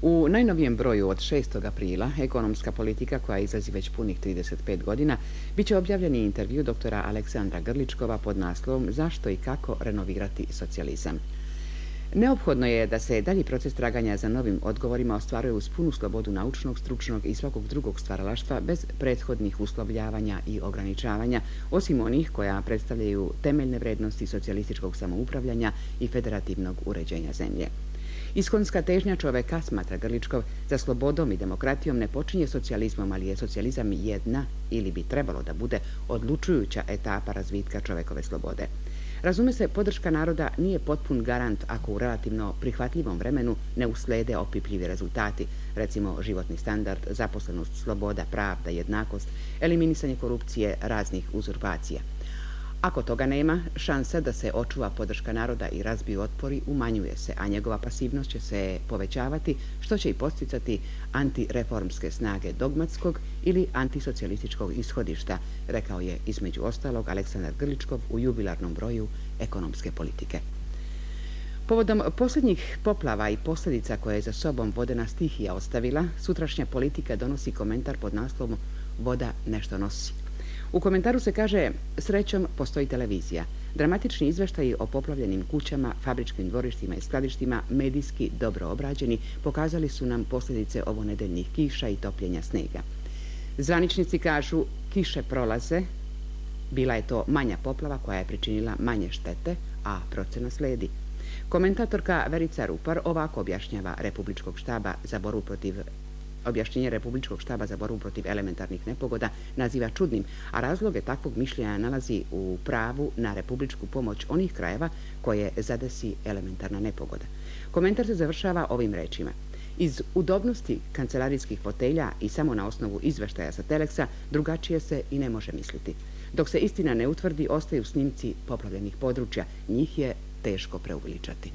U najnovijem broju od 6. aprila, ekonomska politika koja izlazi već punih 35 godina, bit će objavljeni intervju doktora Aleksandra Grličkova pod naslovom Zašto i kako renovirati socijalizam. Neophodno je da se dalji proces traganja za novim odgovorima ostvaruje uz punu slobodu naučnog, stručnog i svakog drugog stvaralaštva bez prethodnih uslovljavanja i ograničavanja, osim onih koja predstavljaju temeljne vrednosti socijalističkog samoupravljanja i federativnog uređenja zemlje. Iskonska težnja čoveka, smatra Grličkov, za slobodom i demokratijom ne počinje socijalizmom, ali je socijalizam jedna, ili bi trebalo da bude, odlučujuća etapa razvitka čovekove slobode. Razume se, podrška naroda nije potpun garant ako u relativno prihvatljivom vremenu ne uslede opipljivi rezultati, recimo životni standard, zaposlenost, sloboda, pravda, jednakost, eliminisanje korupcije, raznih uzurpacija. Ako toga nema, šansa da se očuva podrška naroda i razbiju otpori umanjuje se, a njegova pasivnost će se povećavati, što će i podsticati antireformske snage dogmatskog ili antisocijalističkog ishodišta, rekao je između ostalog Aleksandar Grličkov u jubilarnom broju ekonomske politike. Povodom posljednjih poplava i posljedica koje je za sobom vodena stihija ostavila, sutrašnja politika donosi komentar pod naslovom Voda nešto nosi. U komentaru se kaže: srećom postoji televizija. Dramatični izveštaji o poplavljenim kućama, fabričkim dvorištima i skladištima, medijski dobro obrađeni, pokazali su nam posljedice ovonedeljnih kiša i topljenja snega. Zvaničnici kažu: kiše prolaze, bila je to manja poplava koja je pričinila manje štete, a procena sledi. Komentatorka Verica Rupar ovako objašnjava Objašnjenje Republičkog štaba za borbu protiv elementarnih nepogoda naziva čudnim, a razloge takvog mišljenja nalazi u pravu na republičku pomoć onih krajeva koje zadesi elementarna nepogoda. Komentar se završava ovim rečima: iz udobnosti kancelarijskih fotelja i samo na osnovu izveštaja sa Teleksa drugačije se i ne može misliti. Dok se istina ne utvrdi, ostaju snimci poplavljenih područja. Njih je teško preuveličati.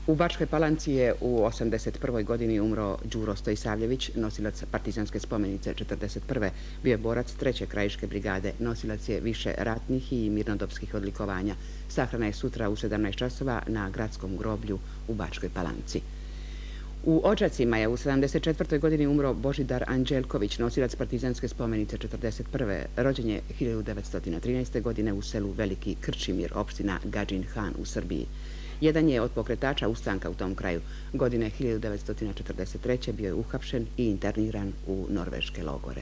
U Bačkoj Palanci je u 81. godini umro Đuro Stojisavljević, nosilac partizanske spomenice 41. Bio je borac 3. krajiške brigade, nosilac je više ratnih i mirnodopskih odlikovanja. Sahrana je sutra u 17 časova na gradskom groblju u Bačkoj Palanci. U Odžacima je u 74. godini umro Božidar Anđelković, nosilac partizanske spomenice 41. Rođen je 1913. godine u selu Veliki Krčimir, opština Gadžin Han u Srbiji. Jedan je od pokretača ustanka u tom kraju. Godine 1943. bio je uhapšen i interniran u norveške logore.